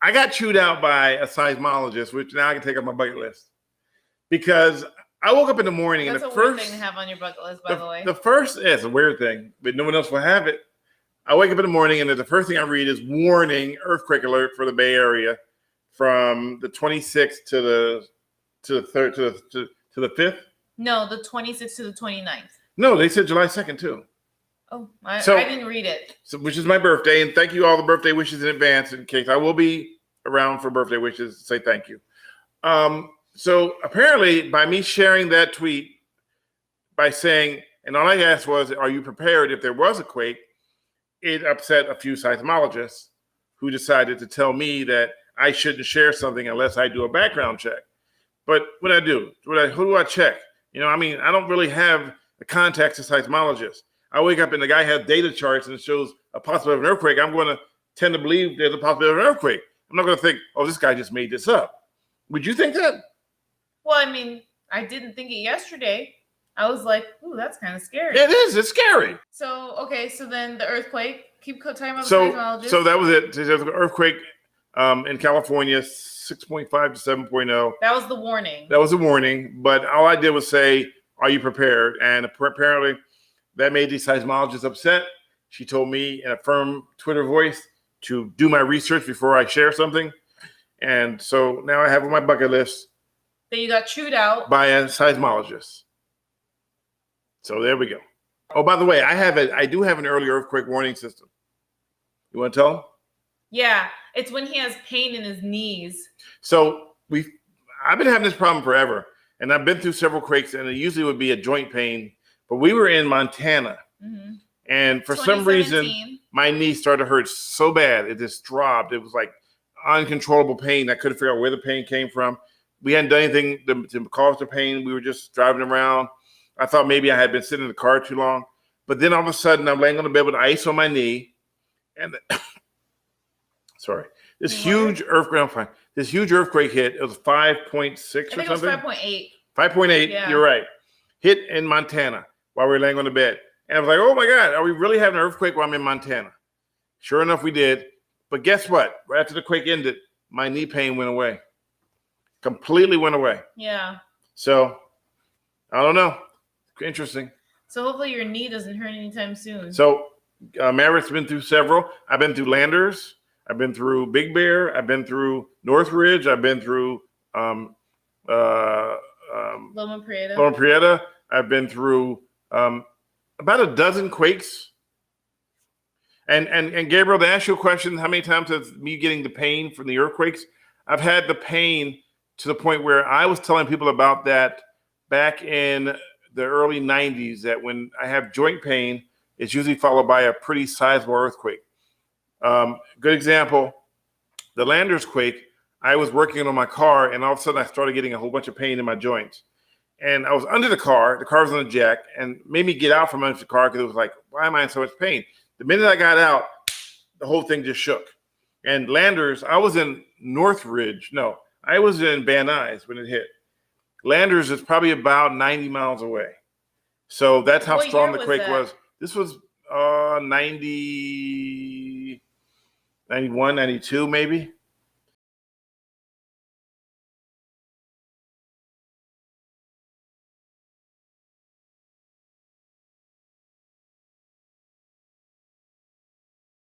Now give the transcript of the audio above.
I got chewed out by a seismologist, which now I can take off my bucket list. Because I woke up in the morning That's and the a weird first thing to have on your bucket list, by the way. The first, yeah, it's a weird thing, but no one else will have it. I wake up in the morning and the first thing I read is warning, earthquake alert for the Bay Area from the 26th to the 3rd to the 5th. No, the 26th to the 29th. No, they said July 2nd too. Oh, I didn't read it. So, which is my birthday, and thank you all the birthday wishes in advance. In case I will be around for birthday wishes, say thank you. So apparently, by me sharing that tweet, by saying, and all I asked was, "Are you prepared if there was a quake?" It upset a few seismologists who decided to tell me that I shouldn't share something unless I do a background check. But what I do? Who do I check? I mean, I don't really have the contacts of seismologists. I wake up and the guy has data charts and it shows a possibility of an earthquake. I'm going to tend to believe there's a possibility of an earthquake. I'm not going to think, oh, this guy just made this up. Would you think that? Well, I mean, I didn't think it yesterday. I was like, ooh, that's kind of scary. It is. It's scary. So, okay. So then the earthquake, keep talking about the seismologist. So that was it. There's an earthquake in California, 6.5 to 7.0. That was the warning. That was a warning. But all I did was say, are you prepared? And apparently that made the seismologist upset. She told me in a firm Twitter voice to do my research before I share something. And so now I have on my bucket list. Then you got chewed out. By a seismologist. So there we go. Oh, by the way, I do have an early earthquake warning system. You want to tell him? Yeah, it's when he has pain in his knees. So I've been having this problem forever, and I've been through several quakes, and it usually would be a joint pain. But we were in Montana, and for some reason, my knee started to hurt so bad it just dropped. It was like uncontrollable pain. I couldn't figure out where the pain came from. We hadn't done anything to cause the pain. We were just driving around. I thought maybe I had been sitting in the car too long. But then all of a sudden, I'm laying on the bed with ice on my knee. And this huge earthquake hit. It was 5.6 or something. I think it was 5.8. 5.8, yeah. You're right. Hit in Montana while we were laying on the bed. And I was like, oh my God, are we really having an earthquake while I'm in Montana? Sure enough, we did. But guess what? Right after the quake ended, my knee pain went away. Completely went away. Yeah. So, I don't know. Interesting. So hopefully your knee doesn't hurt anytime soon. So Maverick's been through several. I've been through Landers. I've been through Big Bear. I've been through Northridge. I've been through Loma Prieta. I've been through about a dozen quakes. And Gabriel, to ask you a question, how many times has me getting the pain from the earthquakes? I've had the pain to the point where I was telling people about that back in the early 90s, that when I have joint pain, it's usually followed by a pretty sizable earthquake. Good example, the Landers quake, I was working on my car, and all of a sudden I started getting a whole bunch of pain in my joints. And I was under the car was on the jack, and made me get out from under the car because it was like, why am I in so much pain? The minute I got out, the whole thing just shook. And Landers, I was in Northridge. No, I was in Van Nuys when it hit. Landers is probably about 90 miles away. So that's how strong the quake was. This was 90, 91, 92 maybe.